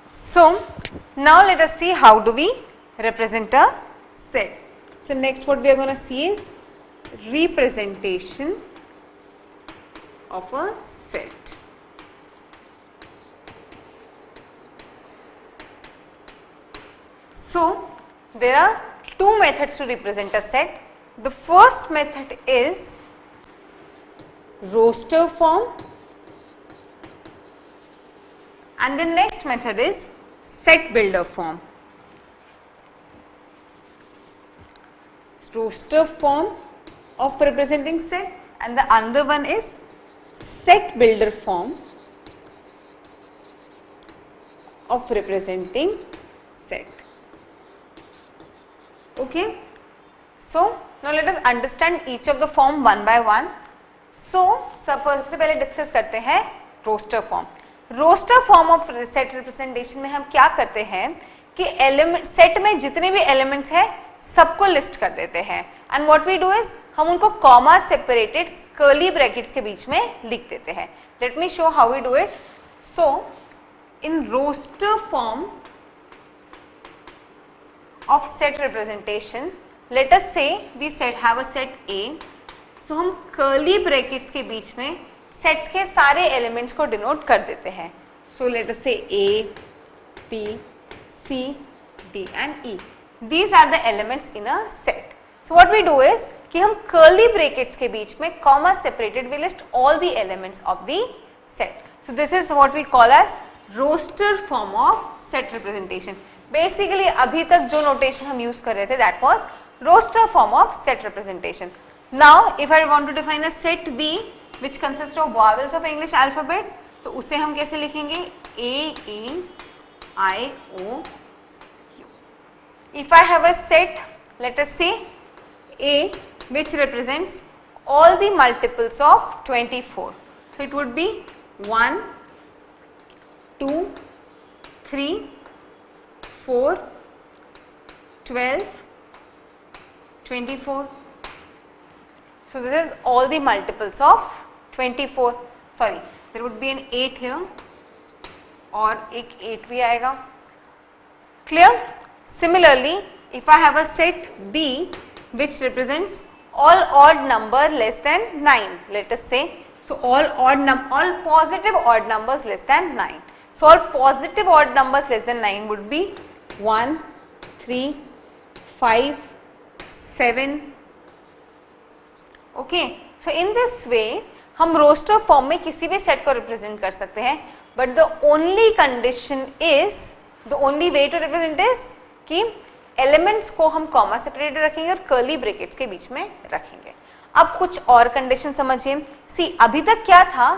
So now let us see how do we represent a set. So next what we are going to see is representation of a set. So there are two methods to represent a set. The first method is roster form and the next method is set builder form. Roster form of representing set and the other one is set builder form of representing set. Okay, so now let us understand each of the form one by one. So सबसे पहले discuss करते हैं roster form. Roster form of set representation में हम क्या करते हैं कि एलिमेंट सेट में जितने भी एलिमेंट्स हैं सबको लिस्ट कर देते हैं and what we do is हम उनको कॉमा सेपरेटेड कर्ली ब्रैकेट्स के बीच में लिख देते हैं. Let me show how we do it. So in roster form of set representation, let us say we have a set A. So हम curly brackets के बीच में sets के सारे elements को denote कर देते हैं. So let us say A, B, C, D and E. These are the elements in a set. So what we do is कि हम curly brackets के बीच में comma separated we list all the elements of the set. So this is what we call as roster form of set representation. Basically अभी तक जो notation हम use कर रहे थे that was roster form of set representation. Now if I want to define a set B which consist of vowels of English alphabet, तो उसे हम कैसे लिखेंगे A E I O U. If I have a set let us say A which represents all the multiples of 24, so it would be 1 2 3 4 12 24. So this is all the multiples of 24. Sorry, there would be an 8 here और एक 8 भी आएगा. Clear? Similarly, if I have a set B which represents all odd number less than 9, let us say, so all positive odd numbers less than 9. So all positive odd numbers less than 9 would be 1 3 5 7. Okay, so in this way हम roster form में किसी भी set को represent कर सकते हैं, but the only condition is, the only way to represent is कि elements को हम कॉमा सेपरेटेड रखेंगे और कर्ली ब्रैकेट्स के बीच में रखेंगे. अब कुछ और कंडीशन समझिए. सी अभी तक क्या था,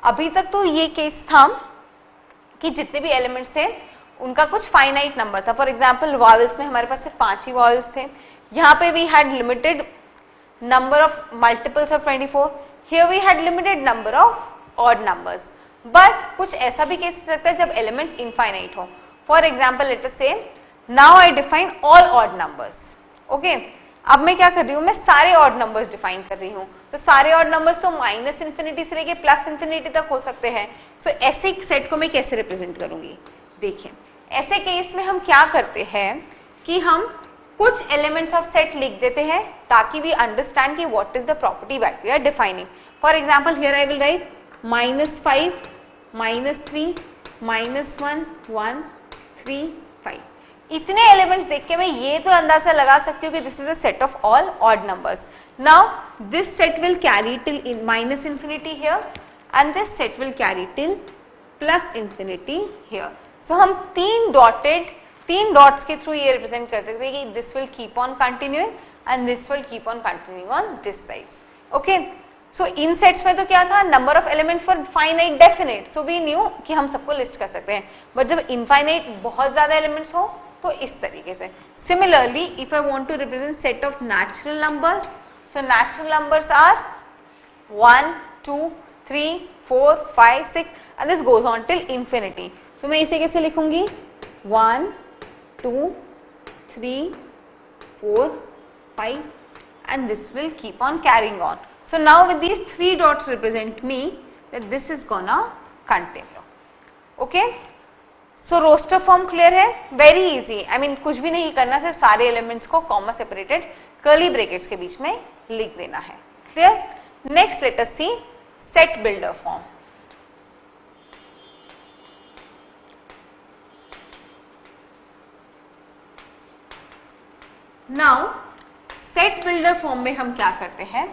अभी तक तो ये केस था कि जितने भी एलिमेंट्स थे उनका कुछ फाइनाइट नंबर था. फॉर एग्जाम्पल वॉवेल्स में हमारे पास सिर्फ 5 ही वॉवेल्स थे. यहाँ पे we had limited number of multiples of 24. Here we had limited number of odd numbers. But कुछ ऐसा भी केस हो सकता है जब एलिमेंट्स इनफाइनाइट हो. For example let us say now I define all odd numbers. Okay, अब मैं क्या कर रही हूँ, मैं सारे ऑड नंबर्स डिफाइन कर रही हूँ. तो सारे ऑड नंबर्स तो माइनस इन्फिनिटी से लेके प्लस इन्फिनिटी तक हो सकते हैं. सो ऐसे सेट को मैं कैसे रिप्रेजेंट करूंगी. देखिए, ऐसे केस में हम क्या करते हैं कि हम कुछ एलिमेंट्स ऑफ सेट लिख देते हैं ताकि वी अंडरस्टैंड कि what is the property that we are defining. For example here I will write -5 -3 -1 1 3 5. इतने एलिमेंट्स देख के मैं ये तो अंदाजा लगा सकती हूँ कि this is a set of all odd numbers. Now this set will carry till minus infinity here and this set will carry till plus infinity here. So हम तीन डॉट्स के थ्रू ये रिप्रेजेंट कर सकते हैं कि this will keep on continuing and this will keep on continuing on this side. Okay, so in sets में तो क्या था, number of elements for finite definite, so we knew कि हम सबको लिस्ट कर सकते हैं. बट जब इनफाइनाइट बहुत ज्यादा एलिमेंट्स हो तो इस तरीके से. Similarly if I want to represent set of natural numbers, so natural numbers are 1 2 3 4 5 6 and this goes on till infinity. तो मैं इसे कैसे लिखूंगी 1 2 3 4 5 and this will keep on carrying on. So now with these 3 dots represent me that this is gonna continue. Okay, so roster form clear है, very easy, I mean कुछ भी नहीं करना, सिर्फ सारे एलिमेंट्स को कॉमा सेपरेटेड कर्ली ब्रैकेट्स के बीच में लिख देना है। Clear? Next let us see set builder form. Now set builder form में हम क्या करते हैं,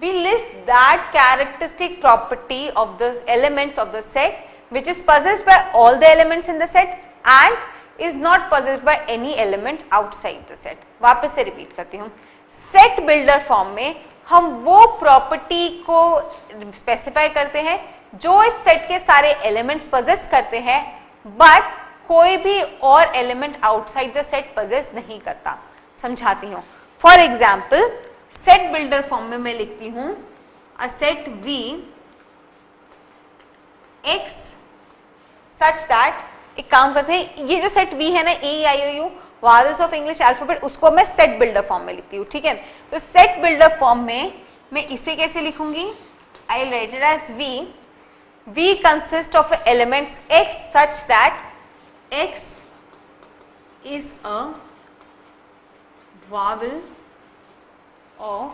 we list that characteristic property of the elements of the set which is possessed by all the elements in the set and is not possessed by any element outside the set। वापस से repeat करती हूँ, set builder form में हम वो property को specify करते हैं जो इस सेट के सारे एलिमेंट्स पजेस करते हैं बट कोई भी और element outside the set possess नहीं करता। समझाती हूँ। For example set builder form में मैं लिखती हूं a set V X such that, एक काम करते हैं, ये जो सेट V है ना, A I O U vowels of English alphabet, उसको मैं सेट बिल्डर फॉर्म में लिखती हूँ। ठीक है, तो सेट बिल्डर फॉर्म में मैं इसे कैसे लिखूंगी, I write it as V consist of elements X such that X is a vowel of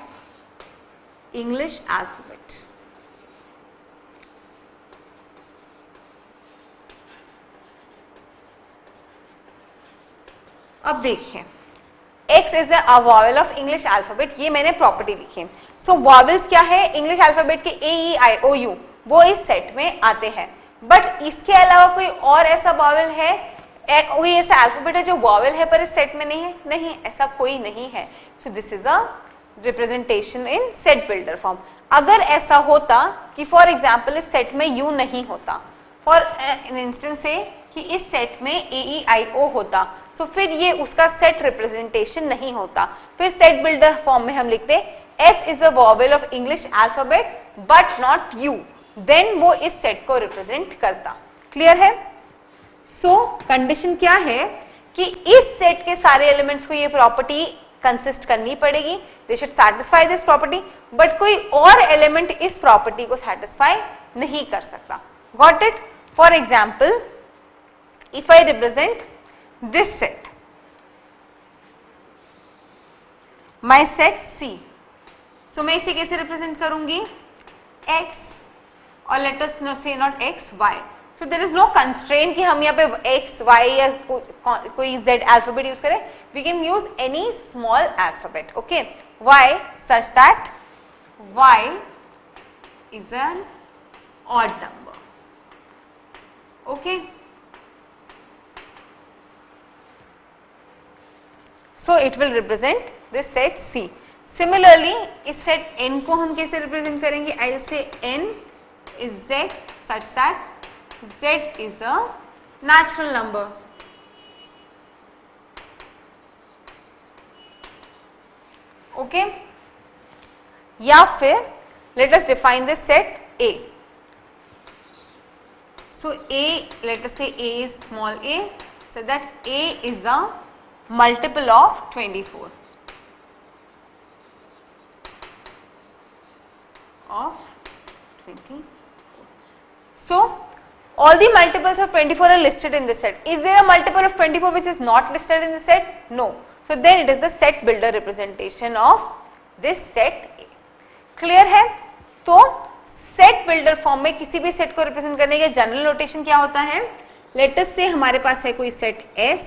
English alphabet। अब देखिए X is a vowel of English alphabet, ये मैंने प्रॉपर्टी लिखी है। सो वॉवेल्स क्या है, इंग्लिश अल्फाबेट के A E I O U वो इस सेट में आते हैं, बट इसके अलावा कोई और ऐसा वॉवेल है, कोई ऐसा अल्फाबेट है जो वॉवेल है पर इस सेट में नहीं है, नहीं, ऐसा कोई नहीं है। So this is a representation in set builder form. अगर ऐसा होता कि फॉर एग्जाम्पल इस सेट में U नहीं होता, फॉर एन इंस्टेंस से कि इस सेट में A E I O होता, तो फिर ये उसका सेट रिप्रेजेंटेशन नहीं होता। फिर सेट बिल्डर फॉर्म में हम लिखते S is a vowel of English alphabet but not U, then वो इस सेट को रिप्रेजेंट करता। क्लियर है? सो कंडीशन क्या है कि इस सेट के सारे एलिमेंट्स को ये प्रॉपर्टी कंसिस्ट करनी पड़ेगी, they should satisfy this property, but कोई और एलिमेंट इस प्रॉपर्टी को सैटिस्फाई नहीं कर सकता। Got it? For example if I represent this set, my set C, सो मैं इसे कैसे रिप्रेजेंट करूंगी, X और let us say not X Y। So there is no constraint कि हम यहाँ पे X Y या कोई Z अल्फाबेट यूज करें, we can use any small alphabet. Okay, Y such that Y is an odd number. Okay, so it will represent this set C। Similarly इस set N को हम कैसे represent करेंगे, I will say N is Z such that Z is a natural number। Okay, या फिर let us define this set A। So A, let us say A is small a, so that A is a multiple of 24 of 24। So all the multiples of 24 are listed in this set. Is there a multiple of 24 which is not listed in the set? No. So then it is the set builder representation of this set A। Clear है? तो set builder form में किसी भी set को represent करने का general notation क्या होता है, let us say हमारे पास है कोई set S,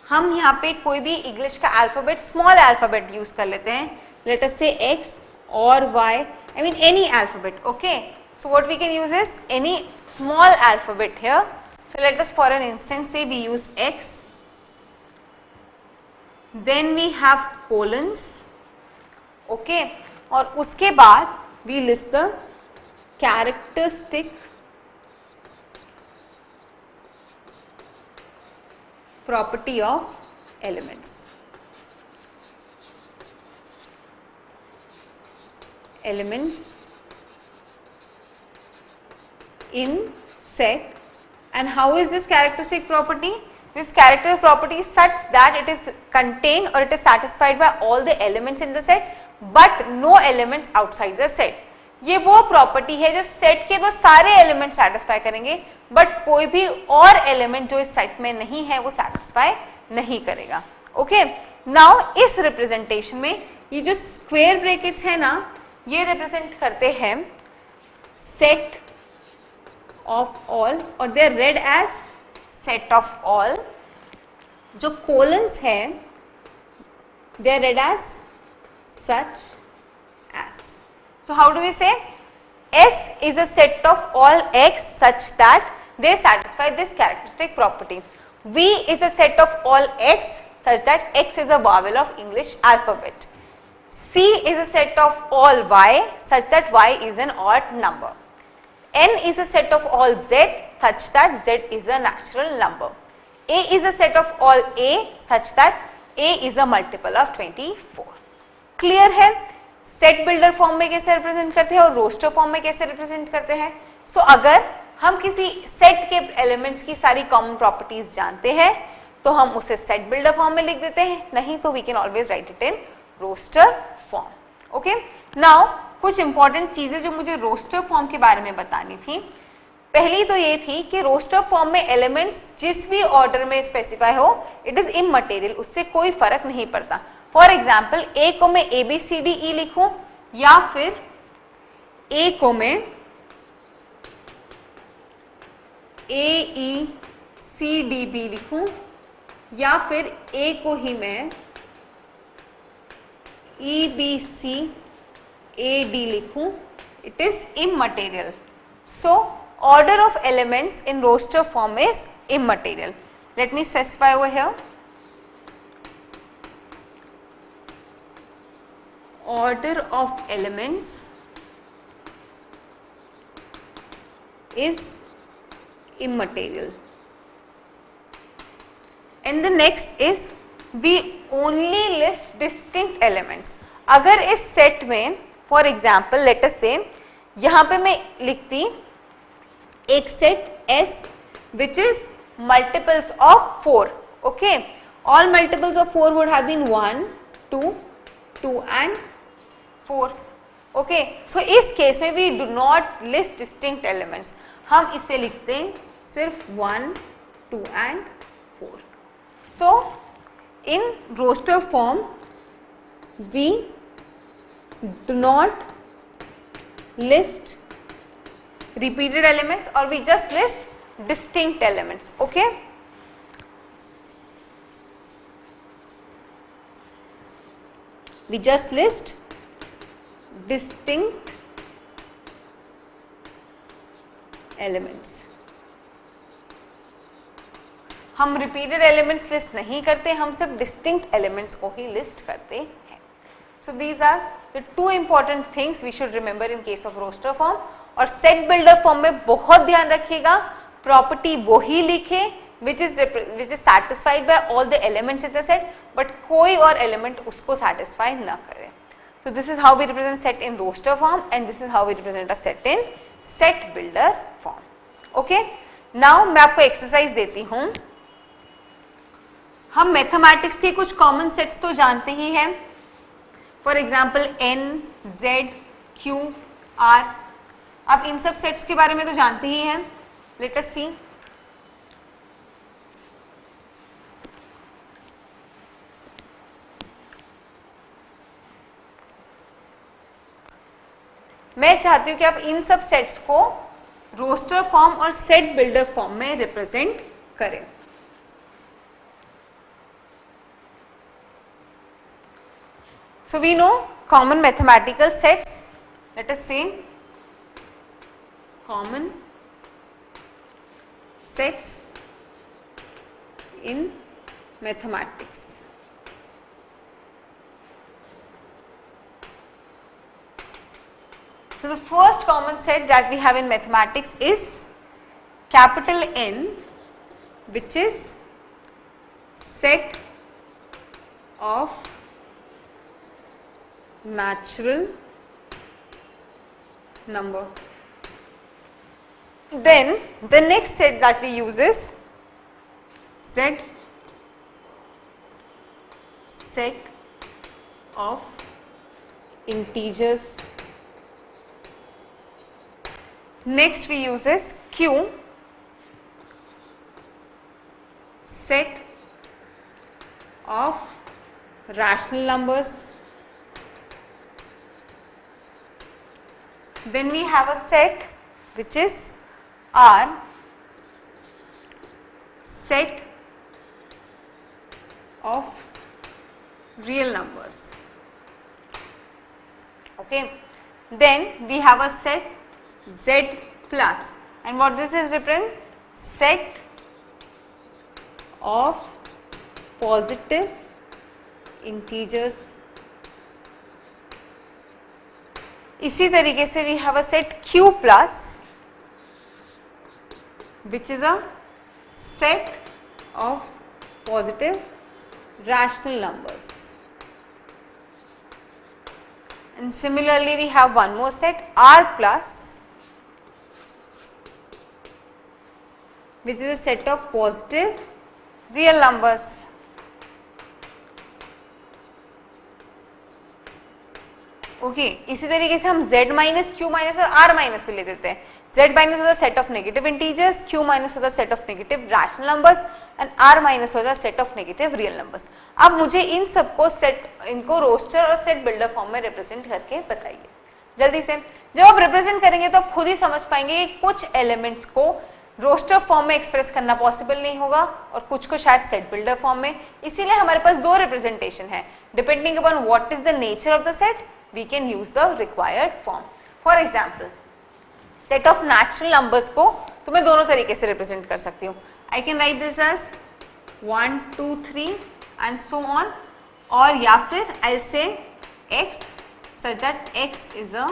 हम यहाँ पे कोई भी इंग्लिश का अल्फाबेट स्मॉल अल्फाबेट यूज कर लेते हैं, let us say X or Y, I mean any alphabet। Okay, so what we can use is any small alphabet here। So let us for an instance say we use X, then we have colons। Okay, और उसके बाद we list the characteristic property of elements। Elements in set, and how is this characteristic property? This character property is such that it is contained or it is satisfied by all the elements in the set but no elements outside the set। ये वो property है जो set के तो सारे element satisfy करेंगे, but कोई भी और एलिमेंट जो इस सेट में नहीं है वो सेटिस्फाई नहीं करेगा। ओके, नाउ इस रिप्रेजेंटेशन में ये जो स्क्वायर ब्रैकेट्स है ना, ये रिप्रेजेंट करते हैं सेट ऑफ ऑल, और they are read as set of all. जो कोलन्स है they are read as such as. So how do we say? S is a set of all x such that they satisfy this characteristic property. V is a set of all x such that x is a vowel of English alphabet. C is a set of all y such that y is an odd number. N is a set of all z such that z is a natural number. A is a set of all a such that A is a multiple of 24. Clear है? Set builder form में कैसे represent करते हैं और roster form में कैसे represent करते हैं। सो अगर हम किसी सेट के एलिमेंट्स की सारी कॉमन प्रॉपर्टीज जानते हैं तो हम उसे सेट बिल्डर फॉर्म में लिख देते हैं, नहीं तो we can always write it in roster form. Okay, now कुछ इंपॉर्टेंट चीजें जो मुझे रोस्टर फॉर्म के बारे में बतानी थी। पहली तो ये थी कि रोस्टर फॉर्म में एलिमेंट्स जिस भी ऑर्डर में स्पेसिफाई हो इट इज इमटेरियल, उससे कोई फर्क नहीं पड़ता। फॉर एग्जाम्पल ए को मैं A B C D E लिखूं या फिर ए को मैं ए ई सी डी बी लिखूं या फिर ए को ही मैं E B C A D लिखूं, it is immaterial. So order of elements in roster form is immaterial. Let me specify over here. Order of elements is immaterial. And the next is we only list distinct elements. अगर इस set में for example let us say यहाँ पे मैं लिखती एक set S which is multiples of 4. Okay, all multiples of 4 would have been 1, 2, 2 and 4. Okay, so इस case में we do not list distinct elements. हम इसे लिखते हैं सिर्फ 1, 2 and 4. So in roster form we do not list repeated elements or we just list distinct elements. Okay, we just list distinct elements. हम repeated elements list नहीं करते, हम सिर्फ distinct elements को ही list करते हैं. So these are the two important things we should remember in case of roster form. और set builder form में बहुत ध्यान रखिएगा, प्रॉपर्टी वो ही लिखे which is satisfied by all the elements in the set, but कोई और एलिमेंट उसको satisfy ना करे. So this is how we represent set in roster form and this is how we represent a set in set builder form. Okay, now मैं आपको exercise देती हूँ. हम मैथमेटिक्स के कुछ कॉमन सेट्स तो जानते ही हैं, for example n, z, q, r. आप इन सब सेट्स के बारे में तो जानते ही हैं. लेट अस सी. मैं चाहती हूं कि आप इन सब सेट्स को रोस्टर फॉर्म और सेट बिल्डर फॉर्म में रिप्रेजेंट करें. So we know common mathematical sets. Let us say common sets in mathematics. So the first common set that we have in mathematics is capital N, which is set of natural number. Then the next set that we use is set of integers Next we uses Q, set of rational numbers. Then we have a set which is R, set of real numbers. Okay. Then we have a set Z plus, and what this is represent? Set of positive integers. इसी तरीके से we have a set Q plus which is a set of positive rational numbers. And similarly we have one more set R plus which is a set of positive real numbers. Okay इसी तरीके से हम Z minus Q minus और R minus भी ले देते हैं. Z minus होता है set of negative integers, Q minus होता है set of negative rational numbers and R minus होता है set of negative real numbers. अब मुझे इन सबको इनको रोस्टर और सेट बिल्डर फॉर्म में रिप्रेजेंट करके बताइए जल्दी से. जब आप रिप्रेजेंट करेंगे तो आप खुद ही समझ पाएंगे कि कुछ एलिमेंट्स को रोस्टर फॉर्म में एक्सप्रेस करना पॉसिबल नहीं होगा और कुछ को शायद सेट बिल्डर फॉर्म में. इसीलिए हमारे पास दो रिप्रेजेंटेशन है. Depending upon what is the nature of the set we can use the required form. For example, set of natural numbers को तो मैं दोनों तरीके से represent कर सकती हूँ. I can write this as 1, 2, 3 and so on, और या फिर I'll say x such that x is a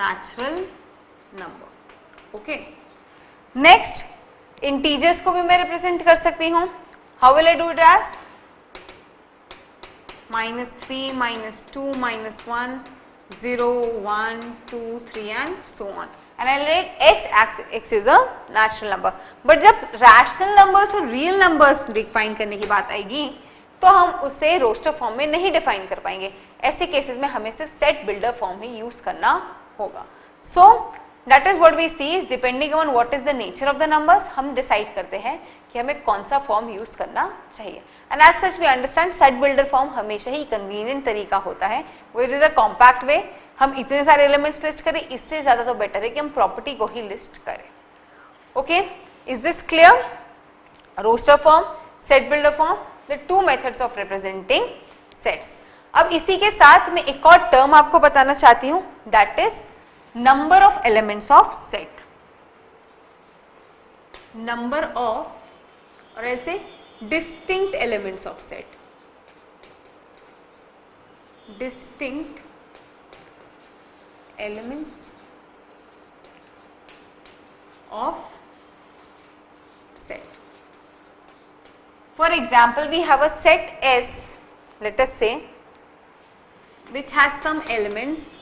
natural number. Okay. Next, integers को भी मैं represent कर सकती हूँ. How will I do it as? -3, -2, -1, 0, 1, 2, 3 and so on. And I'll write x is a natural number. But जब rational numbers और real numbers define करने की बात आएगी तो हम उसे रोस्टर फॉर्म में नहीं डिफाइन कर पाएंगे. ऐसे केसेस में हमें सिर्फ सेट बिल्डर फॉर्म ही यूज करना होगा. So that is what we see is depending on what is the nature of the numbers हम डिसाइड करते हैं कि हमें कौन सा फॉर्म यूज करना चाहिए. And as such we understand set builder form हमेशा ही कन्वीनियंट तरीका होता है विच इज अ कॉम्पैक्ट वे. हम इतने सारे एलिमेंट्स लिस्ट करें, इससे ज्यादा तो बेटर है कि हम प्रॉपर्टी को ही लिस्ट करें. Okay, is this clear? Roster form, set builder form, the two methods of representing sets. अब इसी के साथ मैं एक और टर्म आपको बताना चाहती हूं, that is number of elements of set. Number of और ऐसे distinct elements of set. Distinct elements of set. For example, we have a set S, let us say, which has some elements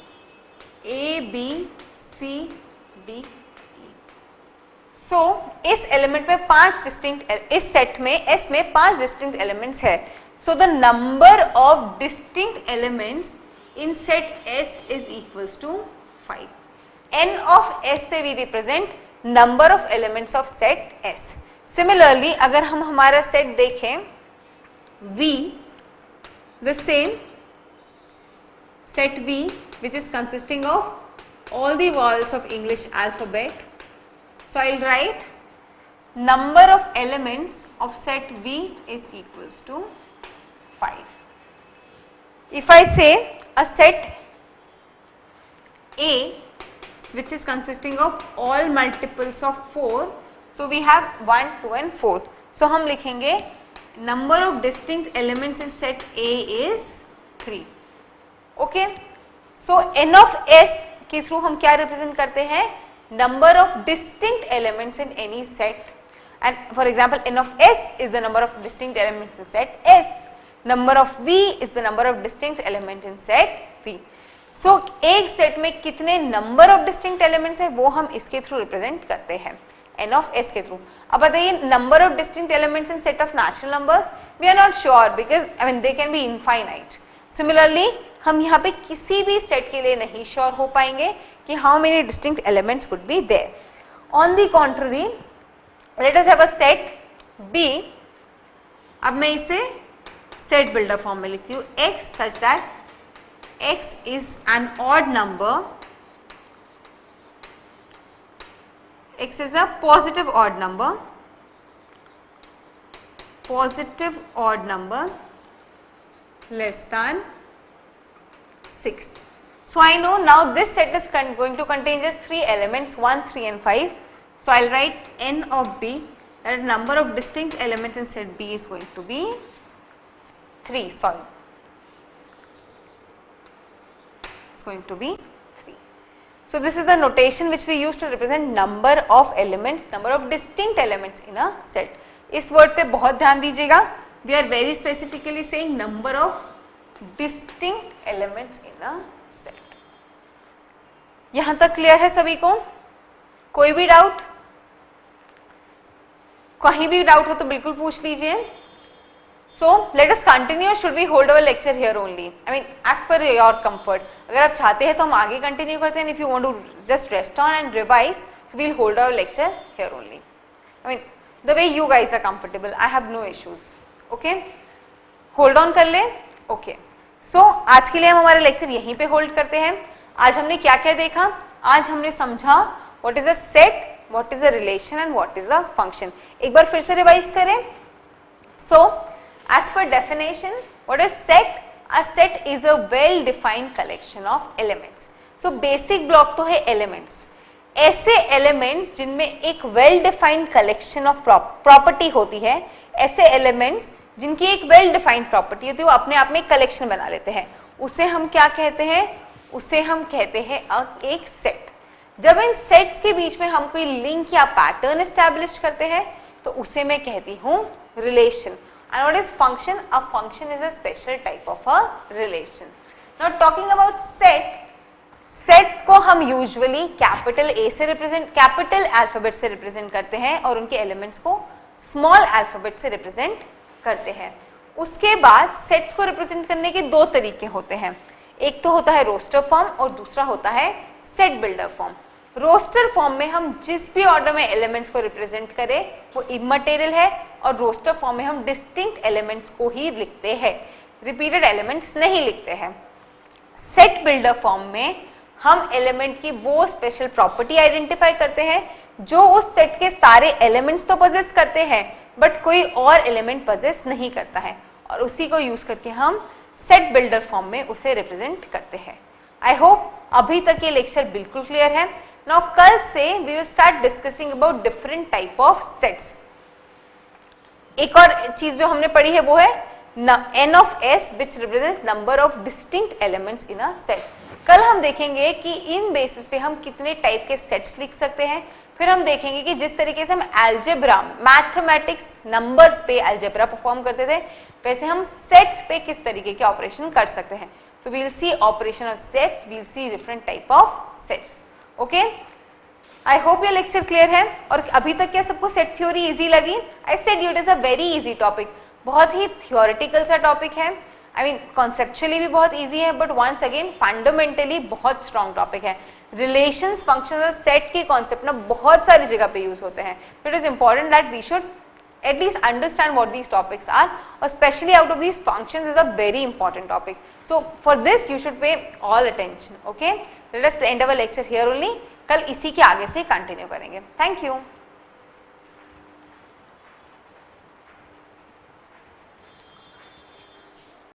A, B, C, D. So, इस element में 5 distinct, इस set में S में 5 distinct elements है. So the number of distinct elements in set S is equals to 5. N of S से we represent number of elements of set S. Similarly अगर हम हमारा सेट देखें V, the same set V which is consisting of all the vowels of English alphabet. So I'll write number of elements of set V is equals to 5. If I say a set A which is consisting of all multiples of 4, so we have 1, 2 and 4. So हम लिखेंगे number of distinct elements in set A is 3. Okay. So n of S के through हम क्या represent करते हैं? Number of distinct elements in any set. And for example, n of S is the number of distinct elements in set S. Number of V is the number of distinct elements in set V. So एक set में कितने number of distinct elements है वो हम इसके through represent करते हैं, n of S के थ्रू. अब बताइए number of distinct elements in set of natural numbers, we are not sure because I mean they can be infinite. Similarly हम यहाँ पे किसी भी सेट के लिए नहीं श्योर हो पाएंगे कि how many distinct elements would be there. On the contrary let us have a set B। अब मैं इसे सेट बिल्डर फॉर्म में लिखती हूँ, X such that X is an odd number, X is a positive odd number less than 6. So I know now this set is going to contain just 3 elements, 1, 3 and 5. So I'll write n of B, that number of distinct elements in set B is going to be 3, sorry. It's going to be 3. So this is the notation which we use to represent number of elements, number of distinct elements in a set. इस word पे बहुत ध्यान दीजिएगा, we are very specifically saying number of distinct elements in a set. यहां तक clear है सभी को? कोई भी डाउट? कहीं भी डाउट हो तो बिल्कुल पूछ लीजिए. So let us continue. Should we hold our lecture here only? I mean, as per your comfort. अगर आप चाहते हैं तो हम आगे कंटिन्यू करते हैं. If you want to just rest on and revise, so we'll hold our lecture here only. I mean, the way you guys are comfortable. I have no issues. Okay? Hold on कर ले. Okay. So आज के लिए हम हमारा lecture यहीं पे hold करते हैं. आज हमने क्या क्या देखा? आज हमने समझा what is a set, what is a relation and what is a function. एक बार फिर से रिवाइज करें. So as per definition, what is set? A set is a well defined collection of elements. So basic block तो है elements. ऐसे elements जिनमें एक well defined collection of property होती है, ऐसे elements जिनकी एक well defined property होती है, वो अपने आप में एक collection बना लेते हैं. उसे हम क्या कहते हैं? उसे हम कहते हैं एक set. जब इन sets के बीच में हम कोई link या pattern establish करते हैं, तो उसे मैं कहती हूँ relation. And what is function? A function is a special type of a relation. Now talking about set, sets को हम usually capital A से represent, capital alphabet से represent करते हैं और उनके elements को small alphabet से represent करते हैं. उसके बाद sets को represent करने के दो तरीके होते हैं. एक तो होता है roster form और दूसरा होता है set builder form. Roster form में हम जिस भी ऑर्डर में एलिमेंट्स को रिप्रेजेंट करें वो इमटेरियल है और रोस्टर फॉर्म में हम डिस्टिंक्ट एलिमेंट्स को ही लिखते हैं, रिपीटेड एलिमेंट्स नहीं लिखते हैं. सेट बिल्डर फॉर्म में हम एलिमेंट की वो स्पेशल प्रॉपर्टी आइडेंटिफाई करते हैं जो उस सेट के सारे एलिमेंट्स तो पजेस करते हैं बट कोई और एलिमेंट पजेस नहीं करता है और उसी को यूज करके हम सेट बिल्डर फॉर्म में उसे रिप्रेजेंट करते हैं. आई होप अभी तक ये लेक्चर बिल्कुल क्लियर है. Now कल से we will start discussing about different type of sets. एक और चीज जो हमने पढ़ी है वो है n of s which represents number of distinct elements in a set. कल हम देखेंगे कि इन बेसिस पे हम कितने टाइप के सेट्स लिख सकते हैं. फिर हम देखेंगे कि जिस तरीके से हम अलजेब्रा, मैथमेटिक्स, नंबर्स पे अलजेब्रा परफॉर्म करते थे वैसे हम सेट्स पे किस तरीके के ऑपरेशन कर सकते हैं. So we will see operation of sets, we will see different type of sets. Okay, I hope ये लेक्चर क्लियर है. और अभी तक क्या सबको सेट थ्योरी इजी लगी? I said it is a very easy topic. बहुत ही थियोरेटिकल सा टॉपिक है. आई मीन कॉन्सेप्चुअली भी बहुत इजी है बट वंस अगेन फंडामेंटली बहुत स्ट्रॉन्ग टॉपिक है. रिलेशंस, फंक्शंस और सेट के कॉन्सेप्ट ना बहुत सारी जगह पे यूज होते हैं. It is important that we should at least understand what these topics are, or especially out of these functions is a very important topic. So for this you should pay all attention. Okay, let us end our lecture here only. कल इसी के आगे से continue करेंगे. Thank you.